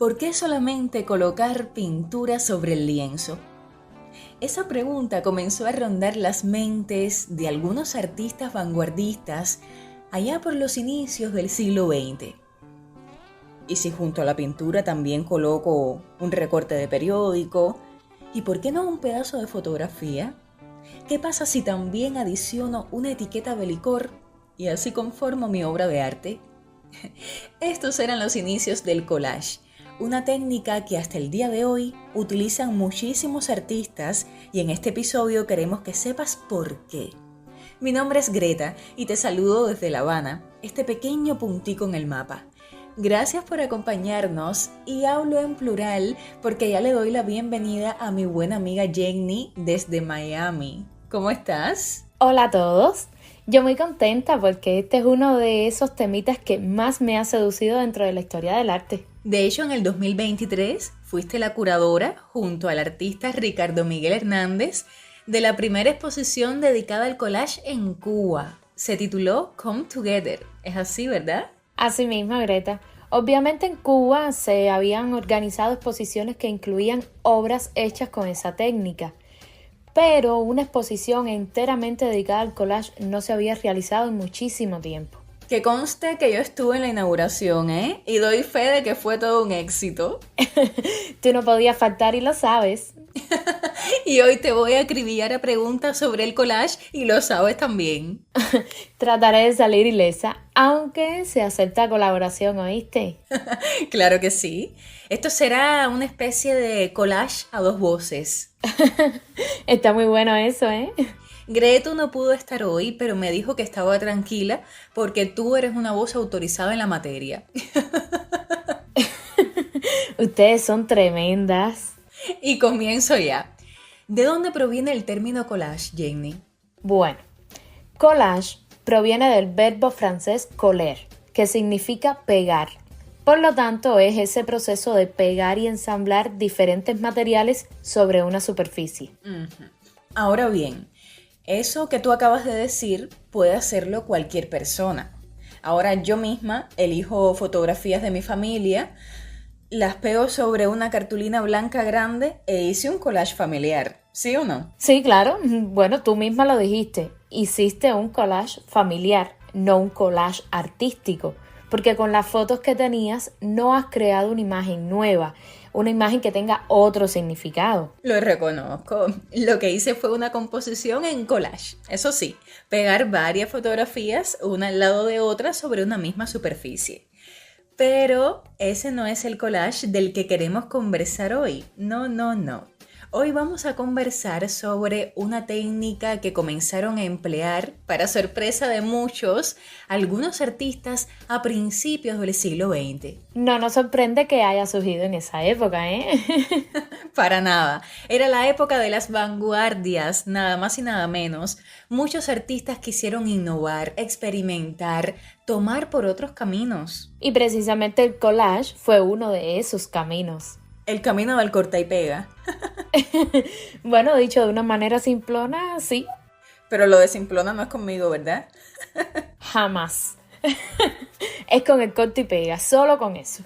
¿Por qué solamente colocar pintura sobre el lienzo? Esa pregunta comenzó a rondar las mentes de algunos artistas vanguardistas allá por los inicios del siglo XX. ¿Y si junto a la pintura también coloco un recorte de periódico? ¿Y por qué no un pedazo de fotografía? ¿Qué pasa si también adiciono una etiqueta de licor y así conformo mi obra de arte? Estos eran los inicios del collage, una técnica que hasta el día de hoy utilizan muchísimos artistas y en este episodio queremos que sepas por qué. Mi nombre es Greta y te saludo desde La Habana, este pequeño puntico en el mapa. Gracias por acompañarnos y hablo en plural porque ya le doy la bienvenida a mi buena amiga Jenny desde Miami. ¿Cómo estás? Hola a todos. Yo muy contenta porque este es uno de esos temitas que más me ha seducido dentro de la historia del arte. De hecho, en el 2023 fuiste la curadora, junto al artista Ricardo Miguel Hernández, de la primera exposición dedicada al collage en Cuba. Se tituló Come Together. Es así, ¿verdad? Así mismo, Greta. Obviamente en Cuba se habían organizado exposiciones que incluían obras hechas con esa técnica, pero una exposición enteramente dedicada al collage no se había realizado en muchísimo tiempo. Que conste que yo estuve en la inauguración, y doy fe de que fue todo un éxito. Tú no podías faltar y lo sabes. Y hoy te voy a acribillar a preguntas sobre el collage y lo sabes también. Trataré de salir ilesa, aunque se acepta colaboración, ¿oíste? Claro que sí. Esto será una especie de collage a dos voces. Está muy bueno eso, ¿eh? Gretu no pudo estar hoy, pero me dijo que estaba tranquila porque tú eres una voz autorizada en la materia. Ustedes son tremendas. Y comienzo ya. ¿De dónde proviene el término collage, Jenny? Bueno, collage proviene del verbo francés coller, que significa pegar. Por lo tanto, es ese proceso de pegar y ensamblar diferentes materiales sobre una superficie. Ahora bien, eso que tú acabas de decir puede hacerlo cualquier persona. Ahora yo misma elijo fotografías de mi familia, las pego sobre una cartulina blanca grande e hice un collage familiar, ¿sí o no? Sí, claro. Bueno, tú misma lo dijiste. Hiciste un collage familiar, no un collage artístico, porque con las fotos que tenías no has creado una imagen nueva, una imagen que tenga otro significado. Lo reconozco. Lo que hice fue una composición en collage. Eso sí, pegar varias fotografías una al lado de otra sobre una misma superficie. Pero ese no es el collage del que queremos conversar hoy. No. Hoy vamos a conversar sobre una técnica que comenzaron a emplear, para sorpresa de muchos, algunos artistas a principios del siglo XX. No nos sorprende que haya surgido en esa época, ¿eh? Para nada. Era la época de las vanguardias, nada más y nada menos. Muchos artistas quisieron innovar, experimentar, tomar por otros caminos. Y precisamente el collage fue uno de esos caminos. El camino del corta y pega. Bueno, dicho de una manera simplona, sí. Pero lo de simplona no es conmigo, ¿verdad? Jamás. Es con el corta y pega, solo con eso.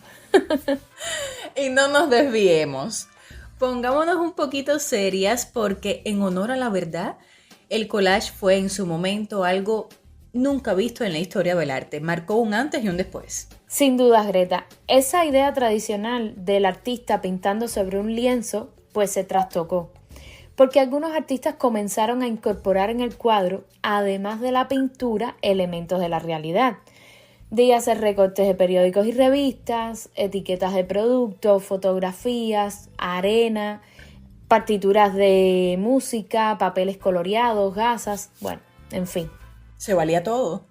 Y no nos desviemos. Pongámonos un poquito serias porque, en honor a la verdad, el collage fue en su momento algo nunca visto en la historia del arte. Marcó un antes y un después. Sin dudas, Greta, esa idea tradicional del artista pintando sobre un lienzo, pues se trastocó. Porque algunos artistas comenzaron a incorporar en el cuadro, además de la pintura, elementos de la realidad. Dígase recortes de periódicos y revistas, etiquetas de productos, fotografías, arena, partituras de música, papeles coloreados, gasas, bueno, en fin. Se valía todo.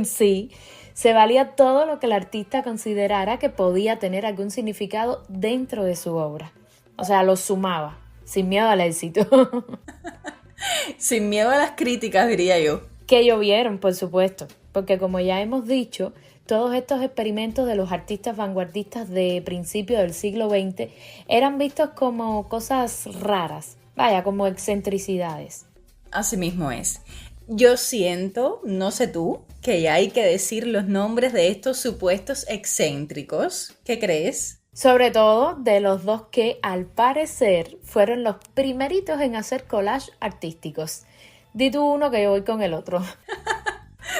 Sí, se valía todo lo que el artista considerara que podía tener algún significado dentro de su obra. O sea, lo sumaba, sin miedo al éxito. Sin miedo a las críticas, diría yo. Que llovieron, por supuesto, porque como ya hemos dicho, todos estos experimentos de los artistas vanguardistas de principios del siglo XX eran vistos como cosas raras, vaya, como excentricidades. Así mismo es. Yo siento, no sé tú, que ya hay que decir los nombres de estos supuestos excéntricos. ¿Qué crees? Sobre todo de los dos que, al parecer, fueron los primeritos en hacer collage artísticos. Di tú uno que yo voy con el otro.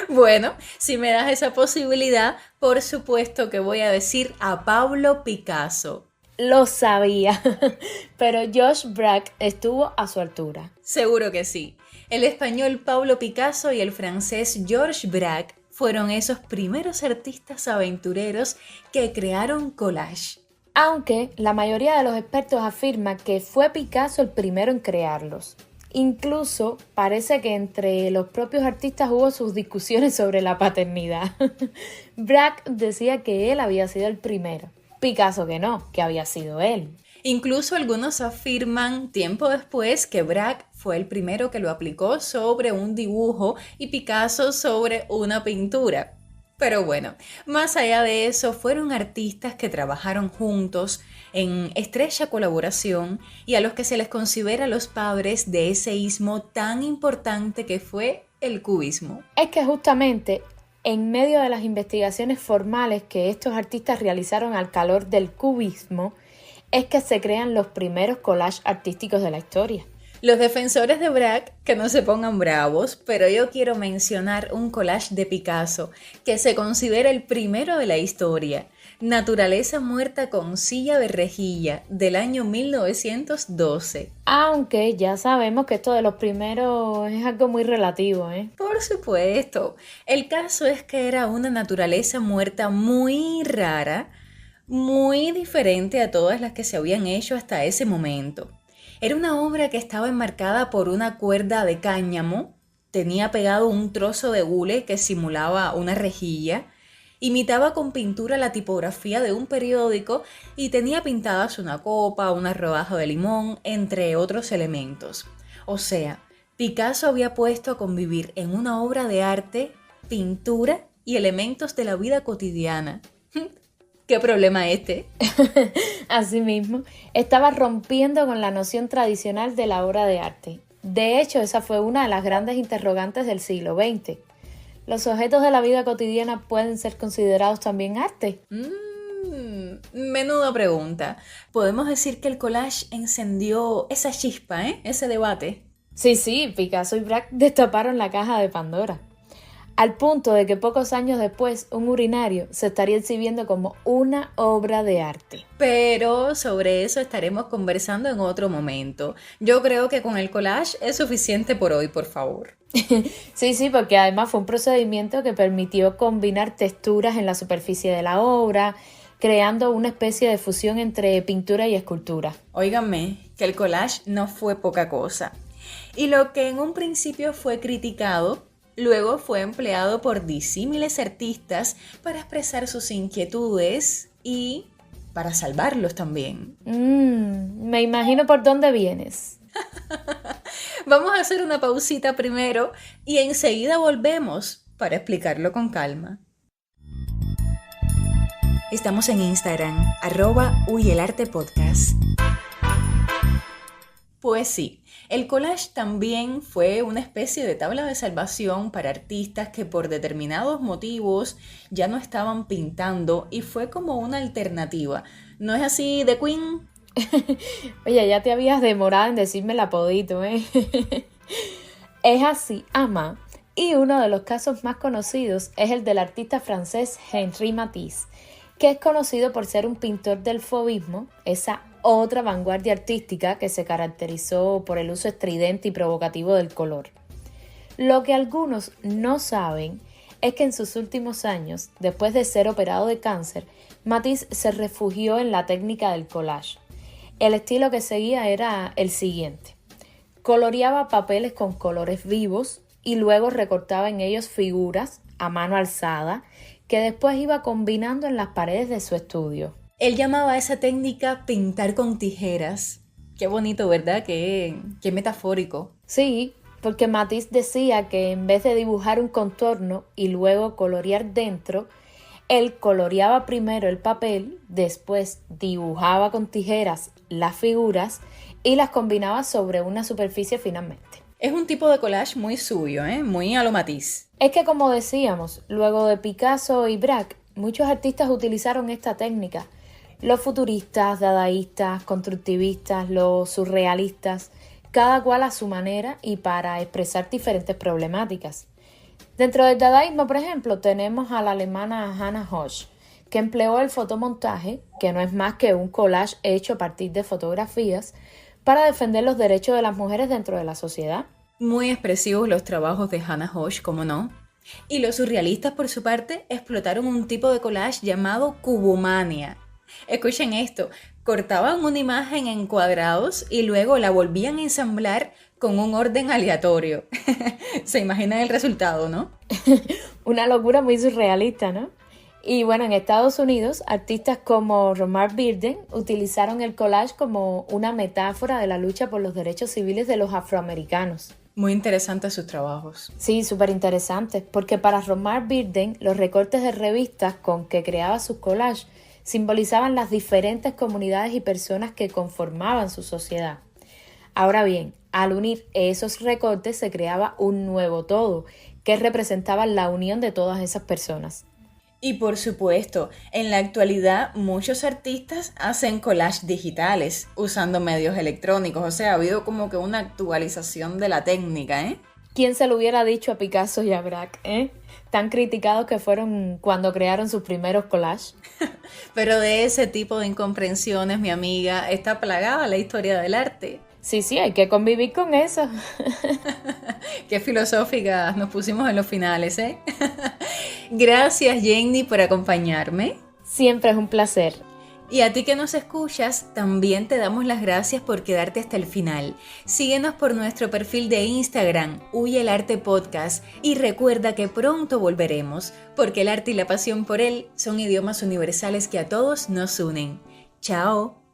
Bueno, si me das esa posibilidad, por supuesto que voy a decir a Pablo Picasso. Lo sabía, pero Josh Braque estuvo a su altura. Seguro que sí. El español Pablo Picasso y el francés Georges Braque fueron esos primeros artistas aventureros que crearon collage. Aunque la mayoría de los expertos afirma que fue Picasso el primero en crearlos. Incluso parece que entre los propios artistas hubo sus discusiones sobre la paternidad. Braque decía que él había sido el primero. Picasso que no, que había sido él. Incluso algunos afirman tiempo después que Braque fue el primero que lo aplicó sobre un dibujo y Picasso sobre una pintura. Pero bueno, más allá de eso, fueron artistas que trabajaron juntos en estrecha colaboración y a los que se les considera los padres de ese ismo tan importante que fue el cubismo. Es que justamente en medio de las investigaciones formales que estos artistas realizaron al calor del cubismo, es que se crean los primeros collages artísticos de la historia. Los defensores de Braque que no se pongan bravos, pero yo quiero mencionar un collage de Picasso que se considera el primero de la historia. Naturaleza muerta con silla de rejilla, del año 1912. Aunque ya sabemos que esto de los primeros es algo muy relativo, ¿eh? Por supuesto. El caso es que era una naturaleza muerta muy rara, muy diferente a todas las que se habían hecho hasta ese momento. Era una obra que estaba enmarcada por una cuerda de cáñamo, tenía pegado un trozo de hule que simulaba una rejilla, imitaba con pintura la tipografía de un periódico y tenía pintadas una copa, una rodaja de limón, entre otros elementos. O sea, Picasso había puesto a convivir en una obra de arte, pintura y elementos de la vida cotidiana. ¿Qué problema este? Asimismo, estaba rompiendo con la noción tradicional de la obra de arte. De hecho, esa fue una de las grandes interrogantes del siglo XX. ¿Los objetos de la vida cotidiana pueden ser considerados también arte? Menuda pregunta. Podemos decir que el collage encendió esa chispa, ese debate. Sí, Picasso y Braque destaparon la caja de Pandora. Al punto de que pocos años después un urinario se estaría exhibiendo como una obra de arte. Pero sobre eso estaremos conversando en otro momento. Yo creo que con el collage es suficiente por hoy, por favor. Sí, porque además fue un procedimiento que permitió combinar texturas en la superficie de la obra, creando una especie de fusión entre pintura y escultura. Óiganme, que el collage no fue poca cosa. Y lo que en un principio fue criticado, luego fue empleado por disímiles artistas para expresar sus inquietudes y para salvarlos también. Me imagino por dónde vienes. Vamos a hacer una pausita primero y enseguida volvemos para explicarlo con calma. Estamos en Instagram, @huyelarte_podcast. Pues sí, el collage también fue una especie de tabla de salvación para artistas que por determinados motivos ya no estaban pintando y fue como una alternativa. ¿No es así, The Queen? Oye, ya te habías demorado en decirme el apodito, ¿eh? Es así, ama. Y uno de los casos más conocidos es el del artista francés Henri Matisse, que es conocido por ser un pintor del fauvismo, esa otra vanguardia artística que se caracterizó por el uso estridente y provocativo del color. Lo que algunos no saben es que en sus últimos años, después de ser operado de cáncer, Matisse se refugió en la técnica del collage. El estilo que seguía era el siguiente: coloreaba papeles con colores vivos y luego recortaba en ellos figuras a mano alzada que después iba combinando en las paredes de su estudio. Él llamaba a esa técnica pintar con tijeras. Qué bonito, ¿verdad? Qué metafórico. Sí, porque Matisse decía que en vez de dibujar un contorno y luego colorear dentro, él coloreaba primero el papel, después dibujaba con tijeras las figuras y las combinaba sobre una superficie finalmente. Es un tipo de collage muy suyo, muy a lo Matisse. Es que, como decíamos, luego de Picasso y Braque, muchos artistas utilizaron esta técnica. Los futuristas, dadaístas, constructivistas, los surrealistas, cada cual a su manera y para expresar diferentes problemáticas. Dentro del dadaísmo, por ejemplo, tenemos a la alemana Hannah Hösch, que empleó el fotomontaje, que no es más que un collage hecho a partir de fotografías, para defender los derechos de las mujeres dentro de la sociedad. Muy expresivos los trabajos de Hannah Hösch, ¿cómo no? Y los surrealistas, por su parte, explotaron un tipo de collage llamado cubomania. Escuchen esto, cortaban una imagen en cuadrados y luego la volvían a ensamblar con un orden aleatorio. Se imaginan el resultado, ¿no? Una locura muy surrealista, ¿no? Y bueno, en Estados Unidos, artistas como Romar Bearden utilizaron el collage como una metáfora de la lucha por los derechos civiles de los afroamericanos. Muy interesantes sus trabajos. Sí, súper interesantes, porque para Romar Bearden, los recortes de revistas con que creaba sus collages simbolizaban las diferentes comunidades y personas que conformaban su sociedad. Ahora bien, al unir esos recortes se creaba un nuevo todo, que representaba la unión de todas esas personas. Y por supuesto, en la actualidad muchos artistas hacen collages digitales usando medios electrónicos, o sea, ha habido como que una actualización de la técnica, ¿eh? ¿Quién se lo hubiera dicho a Picasso y a Braque, tan criticados que fueron cuando crearon sus primeros collages? Pero de ese tipo de incomprensiones, mi amiga, está plagada la historia del arte. Sí, hay que convivir con eso. Qué filosóficas nos pusimos en los finales, ¿eh? Gracias, Jenny, por acompañarme. Siempre es un placer. Y a ti que nos escuchas, también te damos las gracias por quedarte hasta el final. Síguenos por nuestro perfil de Instagram, Huye el Arte Podcast, y recuerda que pronto volveremos, porque el arte y la pasión por él son idiomas universales que a todos nos unen. ¡Chao!